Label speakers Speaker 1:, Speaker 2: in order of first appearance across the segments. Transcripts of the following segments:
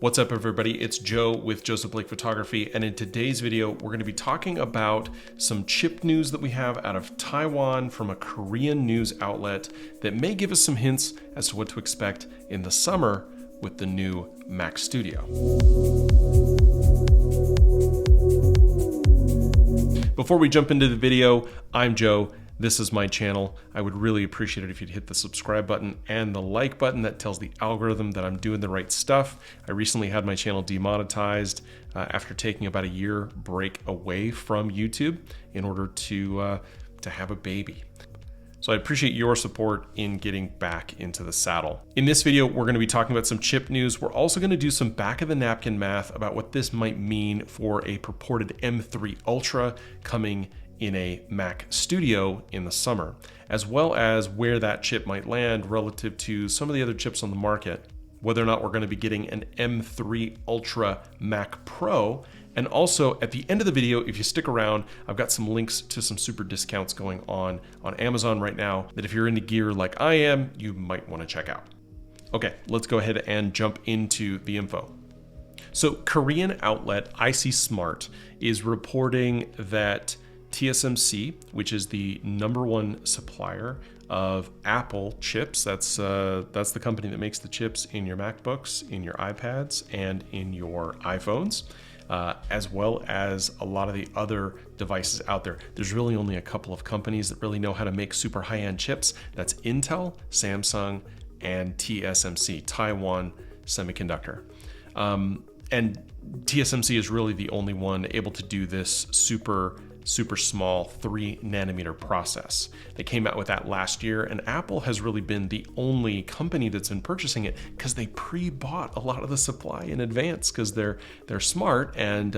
Speaker 1: What's up, everybody? It's Joe with Joseph Blake Photography, and in today's video, we're going to be talking about some chip news that we have out of Taiwan from a Korean news outlet that may give us some hints as to what to expect in the summer with the new Mac Studio. Before we jump into the video, I'm Joe. This is my channel. I would really appreciate it if you'd hit the subscribe button and the like button. That tells the algorithm that I'm doing the right stuff. I recently had my channel demonetized after taking about a year break away from YouTube in order to have a baby. So I appreciate your support in getting back into the saddle. In this video, we're going to be talking about some chip news. We're also going to do some back of the napkin math about what this might mean for a purported M3 Ultra coming in a Mac Studio in the summer, as well as where that chip might land relative to some of the other chips on the market, whether or not we're going to be getting an M3 Ultra Mac Pro. And also at the end of the video, if you stick around, I've got some links to some super discounts going on Amazon right now that if you're into gear like I am, you might want to check out. Okay, let's go ahead and jump into the info. So Korean outlet IC Smart is reporting that TSMC, which is the #1 supplier of Apple chips, that's the company that makes the chips in your MacBooks, in your iPads, and in your iPhones, as well as a lot of the other devices out there. There's really only a couple of companies that really know how to make super high-end chips. That's Intel, Samsung, and TSMC, Taiwan Semiconductor. And TSMC is really the only one able to do this super small 3nm process. They came out with that last year, and Apple has really been the only company that's been purchasing it because they pre-bought a lot of the supply in advance because they're smart, and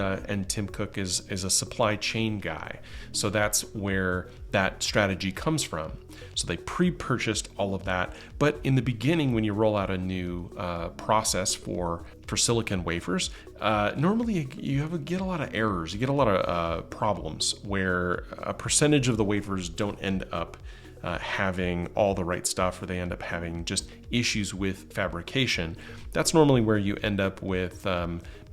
Speaker 1: Tim Cook is a supply chain guy. So that's where that strategy comes from. So they pre-purchased all of that. But in the beginning, when you roll out a new process for silicon wafers, normally you get a lot of errors. You get a lot of problems where a percentage of the wafers don't end up having all the right stuff, or they end up having just issues with fabrication. That's normally where you end up with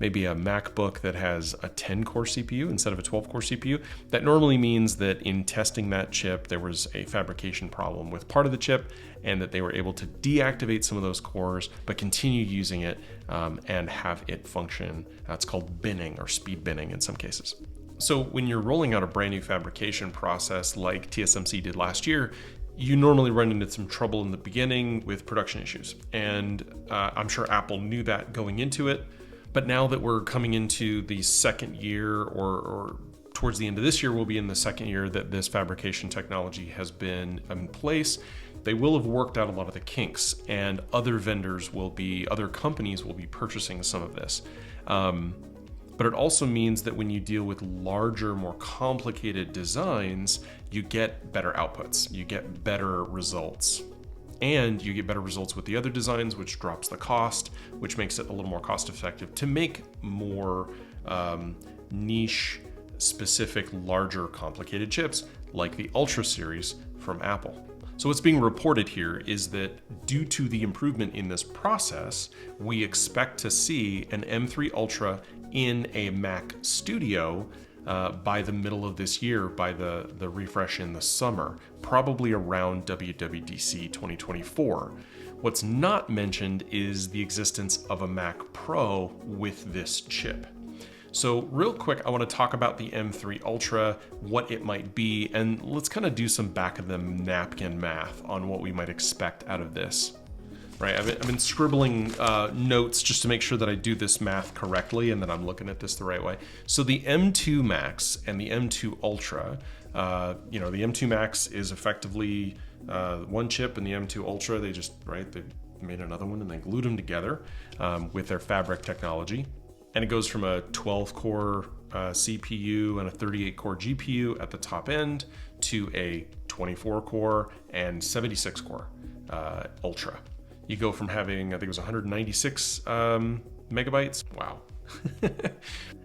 Speaker 1: maybe a MacBook that has a 10-core CPU instead of a 12-core CPU. That normally means that in testing that chip, there was a fabrication problem with part of the chip, and that they were able to deactivate some of those cores, but continue using it and have it function. It's called binning, or speed binning in some cases. So when you're rolling out a brand new fabrication process like TSMC did last year, you normally run into some trouble in the beginning with production issues. And I'm sure Apple knew that going into it. But now that we're coming into the second year, or towards the end of this year, we'll be in the second year that this fabrication technology has been in place, they will have worked out a lot of the kinks, and other companies will be purchasing some of this. But it also means that when you deal with larger, more complicated designs, you get better outputs, you get better results. And you get better results with the other designs, which drops the cost, which makes it a little more cost effective to make more niche, specific, larger, complicated chips like the Ultra series from Apple. So what's being reported here is that due to the improvement in this process, we expect to see an M3 Ultra in a Mac Studio by the middle of this year, by the refresh in the summer, probably around WWDC 2024. What's not mentioned is the existence of a Mac Pro with this chip. So real quick, I want to talk about the M3 Ultra, what it might be, and let's kind of do some back of the napkin math on what we might expect out of this. Right, I've been scribbling notes just to make sure that I do this math correctly and that I'm looking at this the right way. So the M2 Max and the M2 Ultra, the M2 Max is effectively one chip, and the M2 Ultra, they made another one and they glued them together with their fabric technology. And it goes from a 12-core CPU and a 38-core GPU at the top end to a 24-core and 76-core Ultra. You go from having, I think it was 196 megabytes. Wow.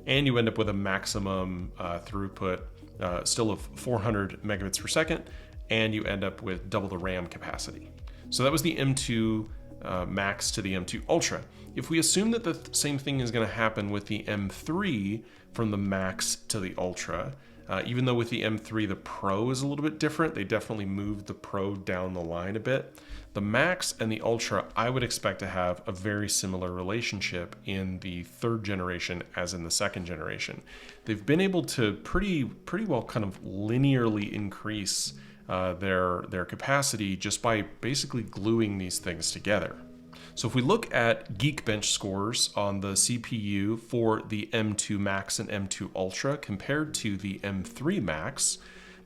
Speaker 1: And you end up with a maximum throughput still of 400 megabits per second, and you end up with double the RAM capacity. So that was the M2 Max to the M2 Ultra. If we assume that the same thing is going to happen with the M3 from the Max to the Ultra, even though with the M3 the Pro is a little bit different, they definitely moved the Pro down the line a bit. The Max and the Ultra, I would expect to have a very similar relationship in the third generation as in the second generation. They've been able to pretty well kind of linearly increase their capacity just by basically gluing these things together. So if we look at Geekbench scores on the CPU for the M2 Max and M2 Ultra compared to the M3 Max,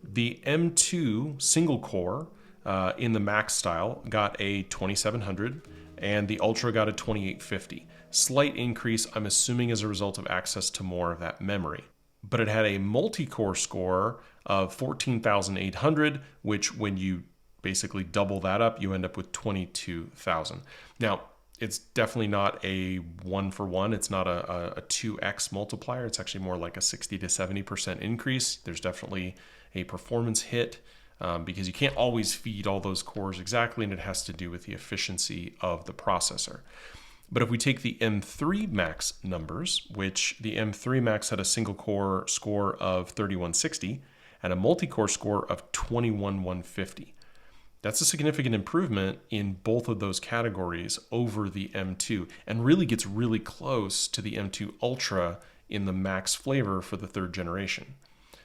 Speaker 1: the M2 single core in the Max style got a 2700 and the Ultra got a 2850. Slight increase, I'm assuming as a result of access to more of that memory. But it had a multi-core score of 14,800, which when you basically double that up, you end up with 22,000. Now, it's definitely not a 1-for-1. It's not a 2x multiplier. It's actually more like a 60 to 70% increase. There's definitely a performance hit because you can't always feed all those cores exactly, and it has to do with the efficiency of the processor. But if we take the M3 Max numbers, which the M3 Max had a single core score of 3160 and a multi-core score of 21,150. That's a significant improvement in both of those categories over the M2 and really gets really close to the M2 Ultra in the Max flavor for the third generation.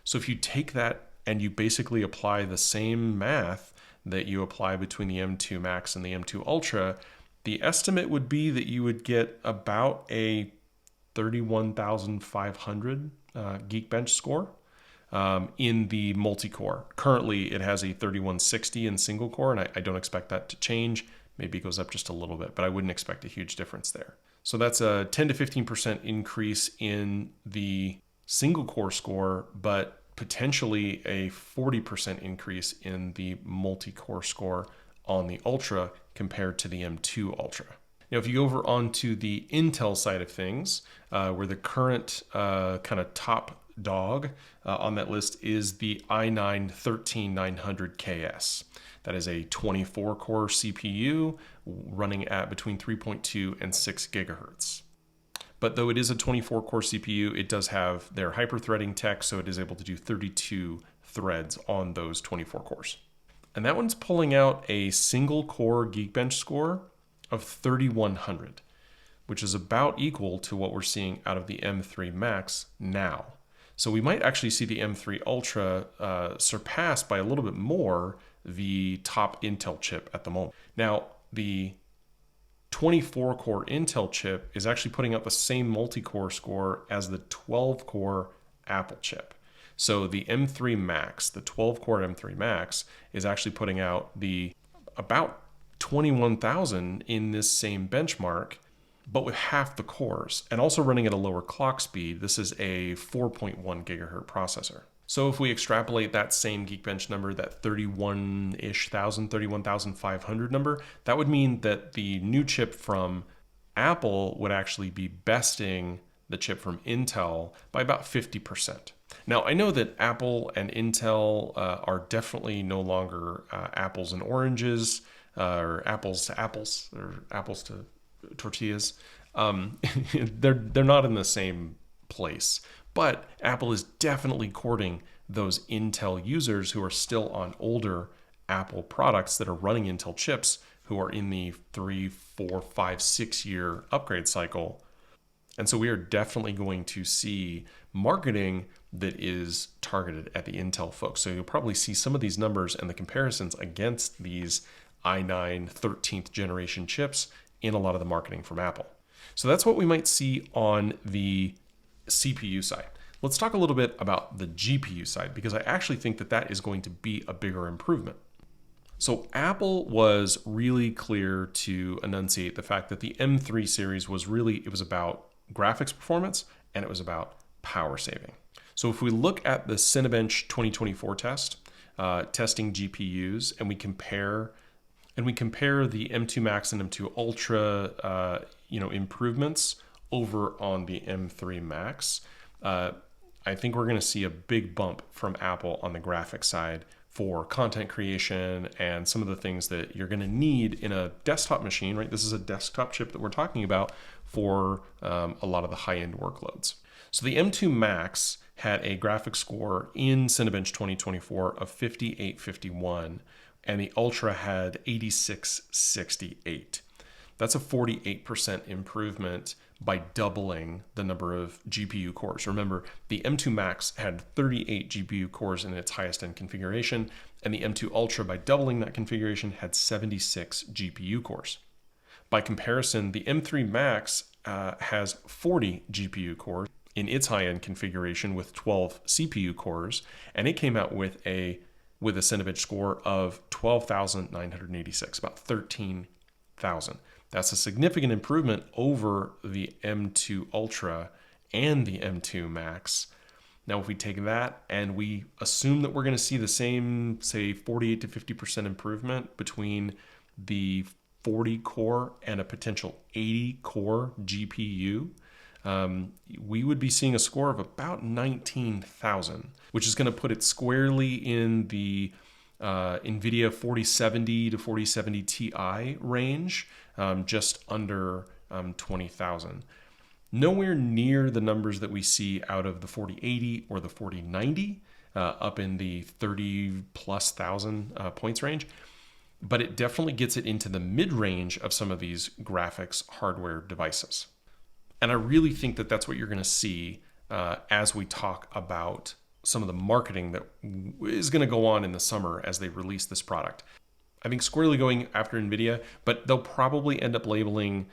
Speaker 1: So if you take that and you basically apply the same math that you apply between the M2 Max and the M2 Ultra, the estimate would be that you would get about a 31,500 Geekbench score in the multi-core. Currently, it has a 3160 in single core, and I don't expect that to change. Maybe it goes up just a little bit, but I wouldn't expect a huge difference there. So that's a 10 to 15% increase in the single core score, but potentially a 40% increase in the multi-core score on the Ultra compared to the M2 Ultra. Now, if you go over onto the Intel side of things, where the current kind of top dog on that list is the i9-13900KS. That is a 24-core CPU running at between 3.2 and 6 gigahertz. But though it is a 24-core CPU, it does have their hyper-threading tech, so it is able to do 32 threads on those 24 cores. And that one's pulling out a single core Geekbench score of 3,100, which is about equal to what we're seeing out of the M3 Max now. So we might actually see the M3 Ultra surpass by a little bit more the top Intel chip at the moment. Now, the 24-core Intel chip is actually putting out the same multi-core score as the 12-core Apple chip. So the M3 Max, the 12-core M3 Max, is actually putting out the about 21,000 in this same benchmark, but with half the cores and also running at a lower clock speed. This is a 4.1 gigahertz processor. So if we extrapolate that same Geekbench number, that 31,500 number, that would mean that the new chip from Apple would actually be besting the chip from Intel by about 50%. Now, I know that Apple and Intel are definitely no longer apples and oranges, or apples to apples, or apples to tortillas. They're not in the same place. But Apple is definitely courting those Intel users who are still on older Apple products that are running Intel chips, who are in the 3, 4, 5, 6 year upgrade cycle. And so we are definitely going to see marketing that is targeted at the Intel folks. So you'll probably see some of these numbers and the comparisons against these i9 13th generation chips in a lot of the marketing from Apple. So that's what we might see on the CPU side. Let's talk a little bit about the GPU side, because I actually think that that is going to be a bigger improvement. So Apple was really clear to enunciate the fact that the M3 series was it was about graphics performance and it was about power saving. So if we look at the Cinebench 2024 test, testing GPUs, and we compare the M2 Max and M2 Ultra, improvements over on the M3 Max, I think we're going to see a big bump from Apple on the graphics side for content creation and some of the things that you're going to need in a desktop machine, right? This is a desktop chip that we're talking about for a lot of the high-end workloads. So the M2 Max had a graphics score in Cinebench 2024 of 5851, and the Ultra had 8668. That's a 48% improvement by doubling the number of GPU cores. Remember, the M2 Max had 38 GPU cores in its highest end configuration, and the M2 Ultra, by doubling that configuration, had 76 GPU cores. By comparison, the M3 Max has 40 GPU cores in its high-end configuration with 12 CPU cores, and it came out with a Cinebench score of 12,986, about 13,000. That's a significant improvement over the M2 Ultra and the M2 Max. Now, if we take that and we assume that we're going to see the same, say, 48 to 50% improvement between the 40 core and a potential 80 core GPU, we would be seeing a score of about 19,000, which is going to put it squarely in the NVIDIA 4070 to 4070 Ti range, just under 20,000. Nowhere near the numbers that we see out of the 4080 or the 4090, up in the 30,000+ points range, but it definitely gets it into the mid-range of some of these graphics hardware devices. And I really think that that's what you're going to see as we talk about some of the marketing that is going to go on in the summer as they release this product. I think squarely going after NVIDIA, but they'll probably end up labeling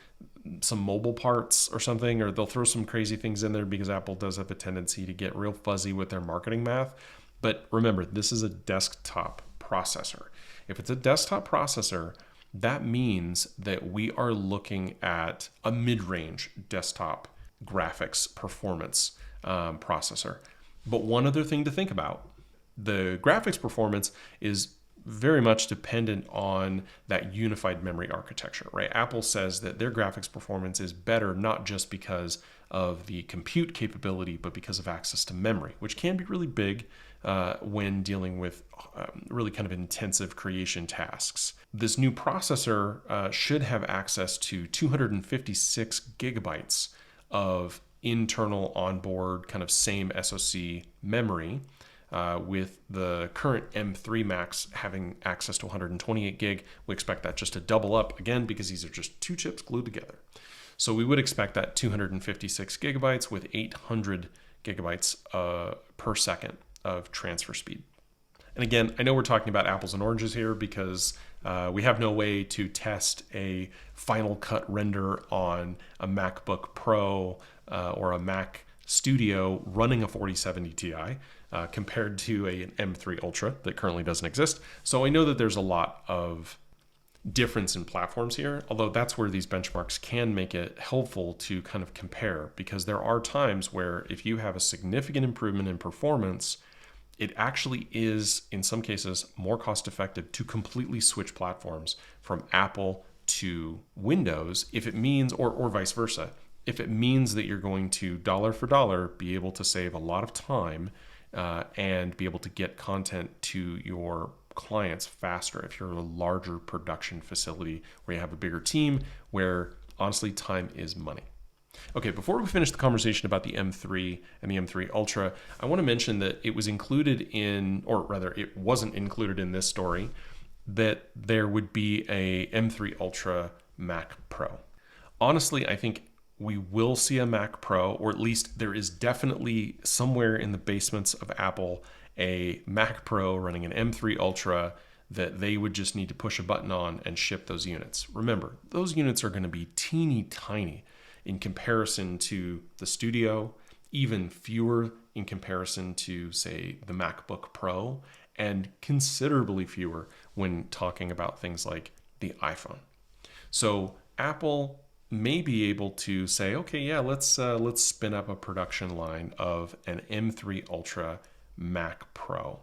Speaker 1: some mobile parts or something, or they'll throw some crazy things in there because Apple does have a tendency to get real fuzzy with their marketing math. But remember, this is a desktop processor. If it's a desktop processor, that means that we are looking at a mid-range desktop graphics performance processor. But one other thing to think about, the graphics performance is very much dependent on that unified memory architecture, right? Apple says that their graphics performance is better not just because of the compute capability, but because of access to memory, which can be really big when dealing with really kind of intensive creation tasks. This new processor should have access to 256 gigabytes of internal onboard kind of same SoC memory, with the current M3 Max having access to 128 gig. We expect that just to double up again because these are just two chips glued together. So we would expect that 256 gigabytes with 800 gigabytes per second of transfer speed. And again, I know we're talking about apples and oranges here because we have no way to test a Final Cut render on a MacBook Pro or a Mac Studio running a 4070 Ti compared to an M3 Ultra that currently doesn't exist. So I know that there's a lot of difference in platforms here, although that's where these benchmarks can make it helpful to kind of compare, because there are times where if you have a significant improvement in performance, it actually is, in some cases, more cost effective to completely switch platforms from Apple to Windows if it means, or vice versa, if it means that you're going to dollar for dollar be able to save a lot of time and be able to get content to your clients faster if you're a larger production facility where you have a bigger team, where honestly time is money. Okay, before we finish the conversation about the M3 and the M3 Ultra, I want to mention that it was included in, or rather it wasn't included in this story, that there would be a M3 Ultra Mac Pro. Honestly, I think we will see a Mac Pro, or at least there is definitely somewhere in the basements of Apple a Mac Pro running an M3 Ultra that they would just need to push a button on and ship those units. Remember, those units are going to be teeny tiny in comparison to the Studio, even fewer in comparison to, say, the MacBook Pro, and considerably fewer when talking about things like the iPhone. So Apple may be able to say, okay, yeah, let's spin up a production line of an M3 Ultra Mac Pro.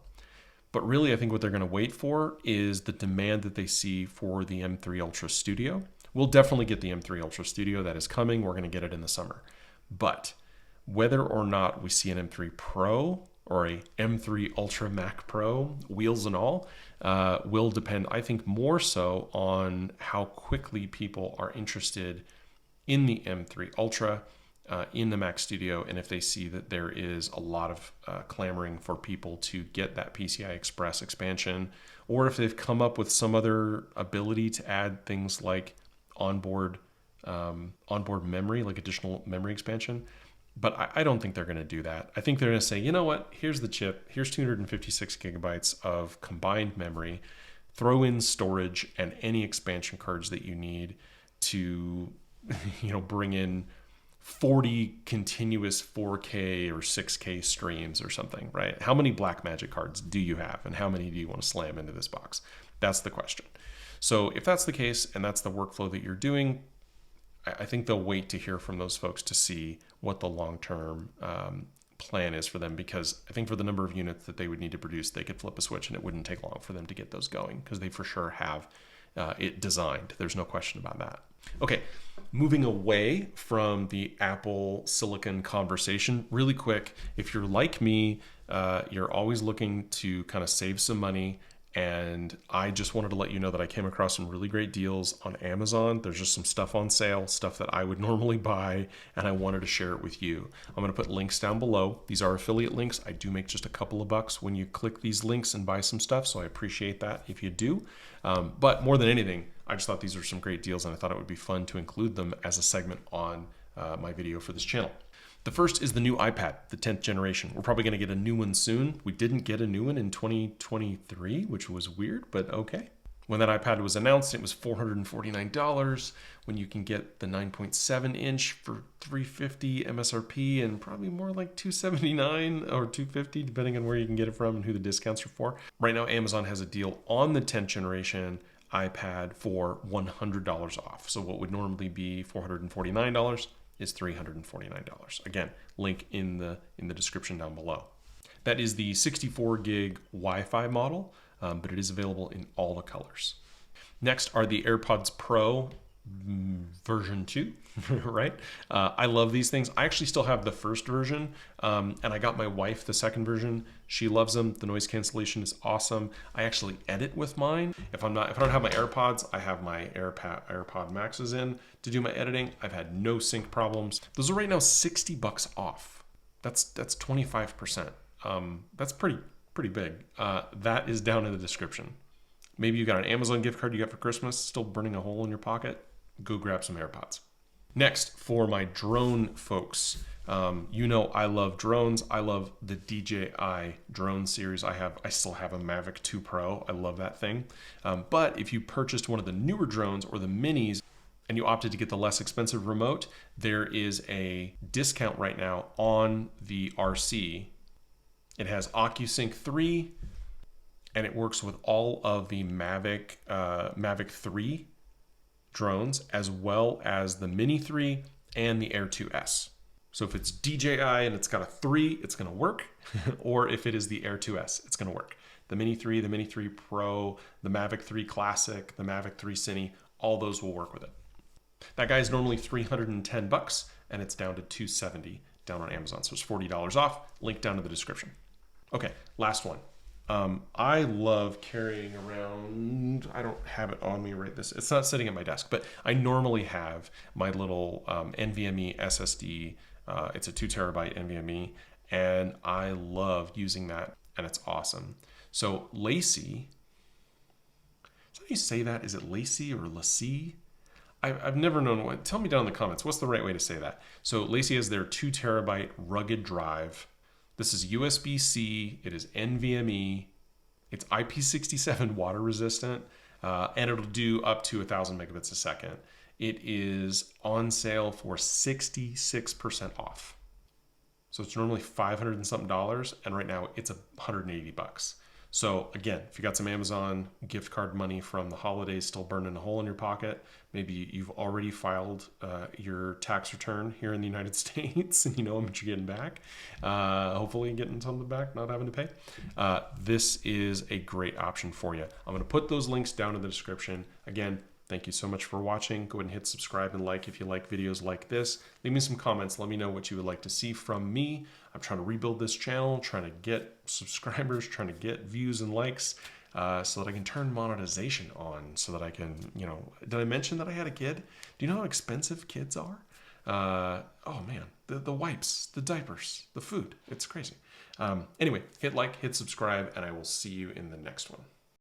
Speaker 1: But really, I think what they're going to wait for is the demand that they see for the M3 Ultra Studio. We'll definitely get the M3 Ultra Studio. That is coming. We're going to get it in the summer. But whether or not we see an M3 Pro or a M3 Ultra Mac Pro, wheels and all, will depend, I think, more so on how quickly people are interested in the M3 Ultra, in the Mac Studio, and if they see that there is a lot of clamoring for people to get that PCI Express expansion, or if they've come up with some other ability to add things like onboard memory, like additional memory expansion. But I don't think they're going to do that. I think they're going to say, you know what, here's the chip, here's 256 gigabytes of combined memory, throw in storage and any expansion cards that you need to, bring in 40 continuous 4K or 6K streams or something, right? How many Blackmagic cards do you have, and how many do you want to slam into this box? That's the question. So if that's the case and that's the workflow that you're doing, I think they'll wait to hear from those folks to see what the long-term plan is for them, because I think for the number of units that they would need to produce, they could flip a switch and it wouldn't take long for them to get those going, because they for sure have it designed. There's no question about that. Okay, moving away from the Apple Silicon conversation really quick. If you're like me, you're always looking to kind of save some money. And I just wanted to let you know that I came across some really great deals on Amazon. There's just some stuff on sale, stuff that I would normally buy, and I wanted to share it with you. I'm going to put links down below. These are affiliate links. I do make just a couple of bucks when you click these links and buy some stuff, so I appreciate that if you do. But more than anything, I just thought these were some great deals, and I thought it would be fun to include them as a segment on my video for this channel. The first is the new iPad, the 10th generation. We're probably going to get a new one soon. We didn't get a new one in 2023, which was weird, but okay. When that iPad was announced, it was $449 when you can get the 9.7 inch for $350 MSRP and probably more like $279 or $250, depending on where you can get it from and who the discounts are for. Right now, Amazon has a deal on the 10th generation iPad for $100 off. So what would normally be $449 is $349. Again, link in the description down below. That is the 64 gig Wi-Fi model, but it is available in all the colors. Next are the AirPods Pro version 2, right? I love these things. I actually still have the first version, and I got my wife the second version. She loves them. The noise cancellation is awesome. I actually edit with mine. If I don't have my AirPods, I have my AirPod Maxes in to do my editing. I've had no sync problems. Those are right now $60 off. That's 25%. That's pretty big. That is down in the description. Maybe you got an Amazon gift card you got for Christmas, still burning a hole in your pocket. Go grab some AirPods. Next, for my drone folks, I love drones. I love the DJI drone series. I still have a Mavic 2 Pro. I love that thing. But if you purchased one of the newer drones or the minis and you opted to get the less expensive remote, there is a discount right now on the RC. It has OcuSync 3, and it works with all of the Mavic 3 drones, as well as the Mini 3 and the Air 2S. So if it's DJI and it's got a 3, it's going to work. Or if it is the Air 2S, it's going to work. The Mini 3, the Mini 3 Pro, the Mavic 3 Classic, the Mavic 3 Cine, all those will work with it. That guy is normally $310, and it's down to $270 down on Amazon. So it's $40 off. Link down in the description. Okay, last one. I love carrying around, I don't have it on me right this, it's not sitting at my desk, but I normally have my little NVMe SSD. It's a 2 terabyte NVMe, and I love using that, and it's awesome. So LaCie, is that how you say that? Is it LaCie or LaCie? I've never known what. Tell me down in the comments, what's the right way to say that? So LaCie has their 2 terabyte rugged drive. This is USB-C, it is NVMe, it's IP67 water resistant, and it'll do up to 1,000 megabits a second. It is on sale for 66% off. So it's normally $500 and something, and right now it's $180. So again, if you got some Amazon gift card money from the holidays still burning a hole in your pocket, maybe you've already filed your tax return here in the United States and you know how much you're getting back. Hopefully getting something back, not having to pay. This is a great option for you. I'm going to put those links down in the description. Again, Thank you so much for watching. Go ahead and hit subscribe and like if you like videos like this. Leave me some comments. Let me know what you would like to see from me. I'm trying to rebuild this channel, trying to get subscribers, trying to get views and likes so that I can turn monetization on so that I can, did I mention that I had a kid? Do you know how expensive kids are? Oh man, the wipes, the diapers, the food. It's crazy. Anyway, hit like, hit subscribe, and I will see you in the next one.